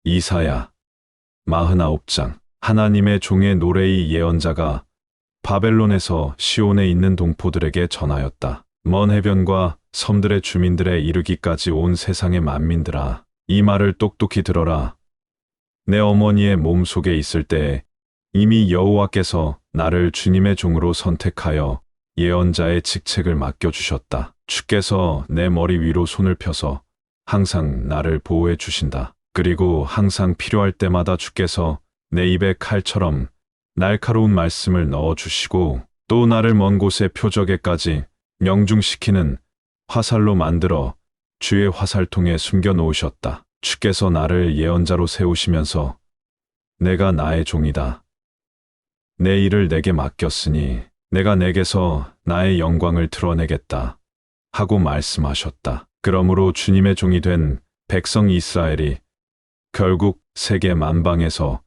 이사야 49장. 하나님의 종의 노래의 예언자가 바벨론에서 시온에 있는 동포들에게 전하였다. 먼 해변과 섬들의 주민들에 이르기까지 온 세상의 만민들아, 이 말을 똑똑히 들어라. 내 어머니의 몸속에 있을 때에 이미 여호와께서 나를 주님의 종으로 선택하여 예언자의 직책을 맡겨주셨다. 주께서 내 머리 위로 손을 펴서 항상 나를 보호해 주신다. 그리고 항상 필요할 때마다 주께서 내 입에 칼처럼 날카로운 말씀을 넣어주시고 또 나를 먼 곳의 표적에까지 명중시키는 화살로 만들어 주의 화살통에 숨겨놓으셨다. 주께서 나를 예언자로 세우시면서 내가 나의 종이다. 내 일을 내게 맡겼으니 내가 내게서 나의 영광을 드러내겠다 하고 말씀하셨다. 그러므로 주님의 종이 된 백성 이스라엘이 결국 세계 만방에서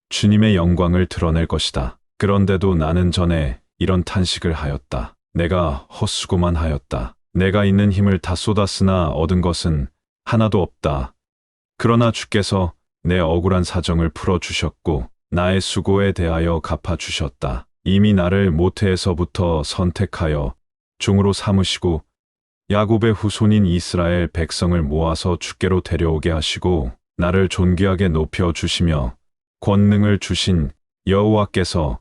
주님의 영광을 드러낼 것이다. 그런데도 나는 전에 이런 탄식을 하였다. 내가 헛수고만 하였다. 내가 있는 힘을 다 쏟았으나 얻은 것은 하나도 없다. 그러나 주께서 내 억울한 사정을 풀어주셨고 나의 수고에 대하여 갚아주셨다. 이미 나를 모태에서부터 선택하여 종으로 삼으시고 야곱의 후손인 이스라엘 백성을 모아서 주께로 데려오게 하시고 나를 존귀하게 높여주시며 권능을 주신 여호와께서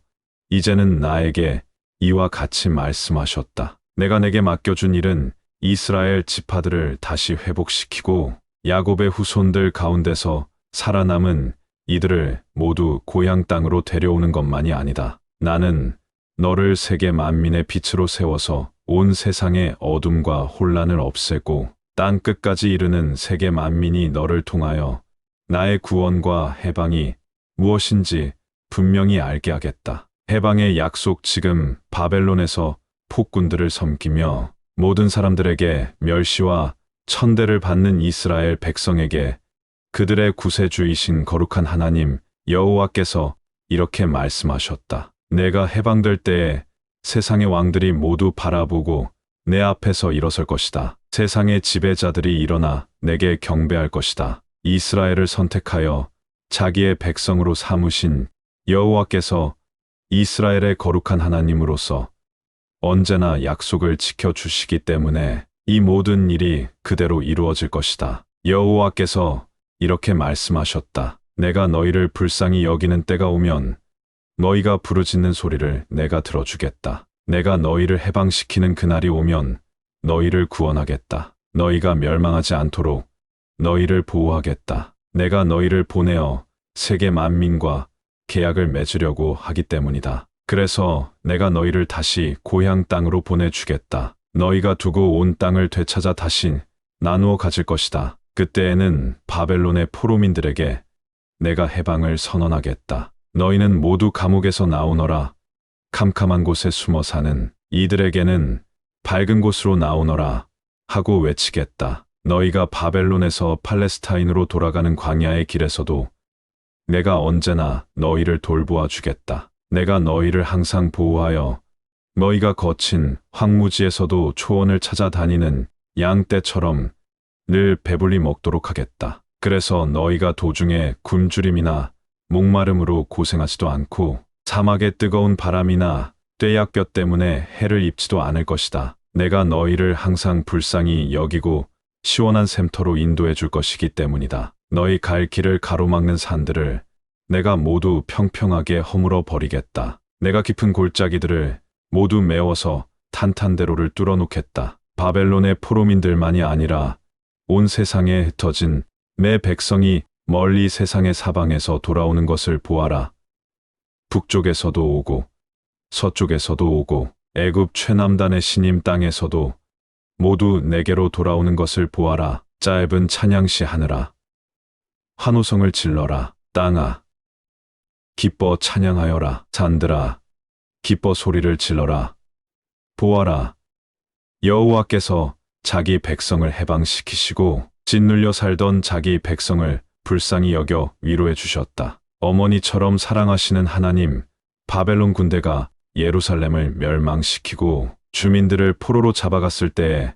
이제는 나에게 이와 같이 말씀하셨다. 내가 내게 맡겨준 일은 이스라엘 지파들을 다시 회복시키고 야곱의 후손들 가운데서 살아남은 이들을 모두 고향 땅으로 데려오는 것만이 아니다. 나는 너를 세계 만민의 빛으로 세워서 온 세상의 어둠과 혼란을 없애고 땅 끝까지 이르는 세계 만민이 너를 통하여 나의 구원과 해방이 무엇인지 분명히 알게 하겠다. 해방의 약속. 지금 바벨론에서 폭군들을 섬기며 모든 사람들에게 멸시와 천대를 받는 이스라엘 백성에게 그들의 구세주이신 거룩한 하나님 여호와께서 이렇게 말씀하셨다. 내가 해방될 때에 세상의 왕들이 모두 바라보고 내 앞에서 일어설 것이다. 세상의 지배자들이 일어나 내게 경배할 것이다. 이스라엘을 선택하여 자기의 백성으로 삼으신 여호와께서 이스라엘의 거룩한 하나님으로서 언제나 약속을 지켜주시기 때문에 이 모든 일이 그대로 이루어질 것이다. 여호와께서 이렇게 말씀하셨다. 내가 너희를 불쌍히 여기는 때가 오면 너희가 부르짖는 소리를 내가 들어주겠다. 내가 너희를 해방시키는 그날이 오면 너희를 구원하겠다. 너희가 멸망하지 않도록 너희를 보호하겠다. 내가 너희를 보내어 세계 만민과 계약을 맺으려고 하기 때문이다. 그래서 내가 너희를 다시 고향 땅으로 보내주겠다. 너희가 두고 온 땅을 되찾아 다시 나누어 가질 것이다. 그때에는 바벨론의 포로민들에게 내가 해방을 선언하겠다. 너희는 모두 감옥에서 나오너라. 캄캄한 곳에 숨어 사는 이들에게는 밝은 곳으로 나오너라 하고 외치겠다. 너희가 바벨론에서 팔레스타인으로 돌아가는 광야의 길에서도 내가 언제나 너희를 돌보아 주겠다. 내가 너희를 항상 보호하여 너희가 거친 황무지에서도 초원을 찾아다니는 양떼처럼 늘 배불리 먹도록 하겠다. 그래서 너희가 도중에 굶주림이나 목마름으로 고생하지도 않고 사막의 뜨거운 바람이나 떼약볕 때문에 해를 입지도 않을 것이다. 내가 너희를 항상 불쌍히 여기고 시원한 샘터로 인도해 줄 것이기 때문이다. 너희 갈 길을 가로막는 산들을 내가 모두 평평하게 허물어 버리겠다. 내가 깊은 골짜기들을 모두 메워서 탄탄대로를 뚫어놓겠다. 바벨론의 포로민들만이 아니라 온 세상에 흩어진 내 백성이 멀리 세상의 사방에서 돌아오는 것을 보아라. 북쪽에서도 오고 서쪽에서도 오고 애굽 최남단의 시님 땅에서도 모두 내게로 돌아오는 것을 보아라. 짧은 찬양시 하느라 환호성을 질러라. 땅아 기뻐 찬양하여라. 산들아 기뻐 소리를 질러라. 보아라. 여호와께서 자기 백성을 해방시키시고 짓눌려 살던 자기 백성을 불쌍히 여겨 위로해 주셨다. 어머니처럼 사랑하시는 하나님, 바벨론 군대가 예루살렘을 멸망시키고 주민들을 포로로 잡아갔을 때에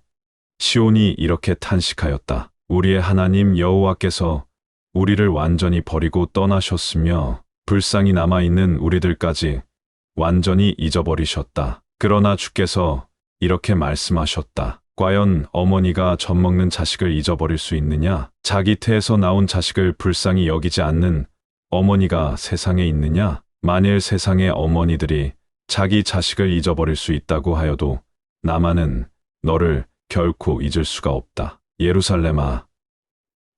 시온이 이렇게 탄식하였다. 우리의 하나님 여호와께서 우리를 완전히 버리고 떠나셨으며 불쌍히 남아있는 우리들까지 완전히 잊어버리셨다. 그러나 주께서 이렇게 말씀하셨다. 과연 어머니가 젖먹는 자식을 잊어버릴 수 있느냐? 자기 태에서 나온 자식을 불쌍히 여기지 않는 어머니가 세상에 있느냐? 만일 세상의 어머니들이 자기 자식을 잊어버릴 수 있다고 하여도 나만은 너를 결코 잊을 수가 없다. 예루살렘아,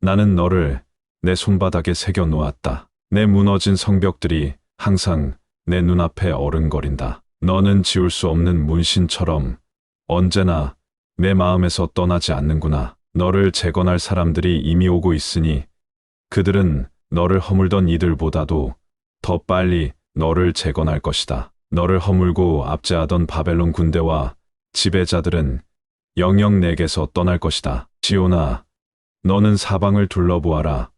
나는 너를 내 손바닥에 새겨 놓았다. 내 무너진 성벽들이 항상 내 눈앞에 어른거린다. 너는 지울 수 없는 문신처럼 언제나 내 마음에서 떠나지 않는구나. 너를 재건할 사람들이 이미 오고 있으니 그들은 너를 허물던 이들보다도 더 빨리 너를 재건할 것이다. 너를 허물고 압제하던 바벨론 군대와 지배자들은 영영 내게서 떠날 것이다. 시온아, 너는 사방을 둘러보아라.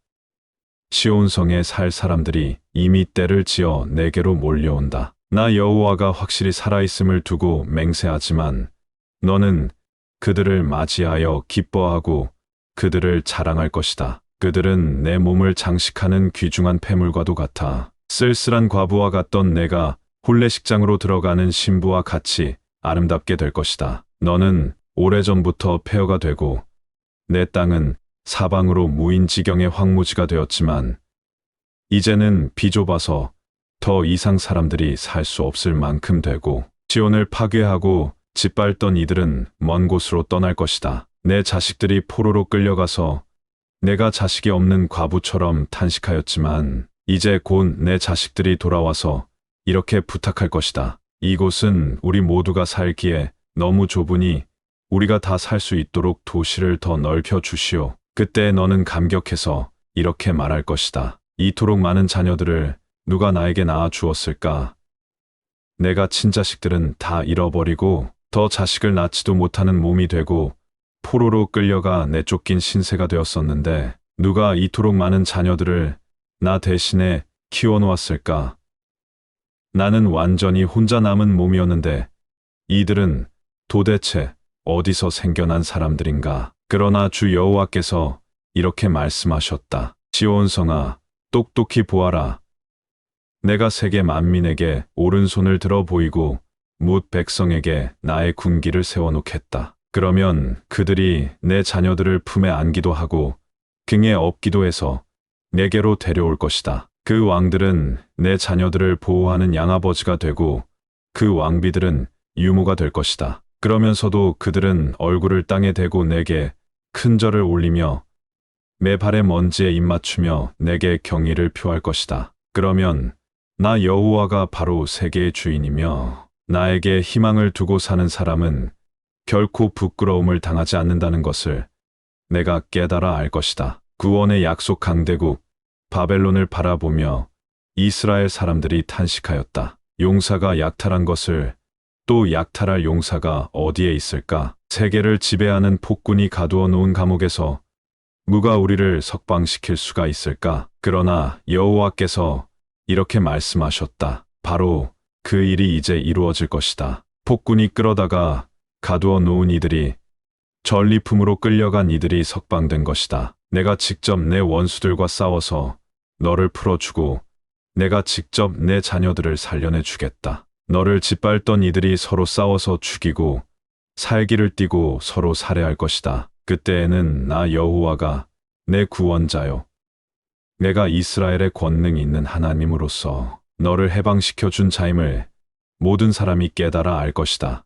시온성에 살 사람들이 이미 때를 지어 내게로 몰려온다. 나 여호와가 확실히 살아있음을 두고 맹세하지만 너는 그들을 맞이하여 기뻐하고 그들을 자랑할 것이다. 그들은 내 몸을 장식하는 귀중한 폐물과도 같아. 쓸쓸한 과부와 같던 내가 혼례식장으로 들어가는 신부와 같이 아름답게 될 것이다. 너는 오래전부터 폐허가 되고 내 땅은 사방으로 무인지경의 황무지가 되었지만 이제는 비좁아서 더 이상 사람들이 살 수 없을 만큼 되고 시온을 파괴하고 짓밟던 이들은 먼 곳으로 떠날 것이다. 내 자식들이 포로로 끌려가서 내가 자식이 없는 과부처럼 탄식하였지만 이제 곧 내 자식들이 돌아와서 이렇게 부탁할 것이다. 이곳은 우리 모두가 살기에 너무 좁으니 우리가 다 살 수 있도록 도시를 더 넓혀 주시오. 그때 너는 감격해서 이렇게 말할 것이다. 이토록 많은 자녀들을 누가 나에게 낳아 주었을까? 내가 친자식들은 다 잃어버리고 더 자식을 낳지도 못하는 몸이 되고 포로로 끌려가 내쫓긴 신세가 되었었는데 누가 이토록 많은 자녀들을 나 대신에 키워놓았을까? 나는 완전히 혼자 남은 몸이었는데 이들은 도대체 어디서 생겨난 사람들인가? 그러나 주 여호와께서 이렇게 말씀하셨다. 시온성아, 똑똑히 보아라. 내가 세계 만민에게 오른손을 들어 보이고 뭇 백성에게 나의 군기를 세워놓겠다. 그러면 그들이 내 자녀들을 품에 안기도 하고 등에 업기도 해서 내게로 데려올 것이다. 그 왕들은 내 자녀들을 보호하는 양아버지가 되고 그 왕비들은 유모가 될 것이다. 그러면서도 그들은 얼굴을 땅에 대고 내게 큰 절을 올리며 매 발의 먼지에 입맞추며 내게 경의를 표할 것이다. 그러면 나 여호와가 바로 세계의 주인이며 나에게 희망을 두고 사는 사람은 결코 부끄러움을 당하지 않는다는 것을 내가 깨달아 알 것이다. 구원의 약속 강대국 바벨론을 바라보며 이스라엘 사람들이 탄식하였다. 용사가 약탈한 것을 또 약탈할 용사가 어디에 있을까? 세계를 지배하는 폭군이 가두어 놓은 감옥에서 누가 우리를 석방시킬 수가 있을까? 그러나 여호와께서 이렇게 말씀하셨다. 바로 그 일이 이제 이루어질 것이다. 폭군이 끌어다가 가두어 놓은 이들이 전리품으로 끌려간 이들이 석방된 것이다. 내가 직접 내 원수들과 싸워서 너를 풀어주고 내가 직접 내 자녀들을 살려내 주겠다. 너를 짓밟던 이들이 서로 싸워서 죽이고 살기를 띠고 서로 살해할 것이다. 그때에는 나 여호와가 내 구원자요. 내가 이스라엘의 권능이 있는 하나님으로서 너를 해방시켜 준 자임을 모든 사람이 깨달아 알 것이다.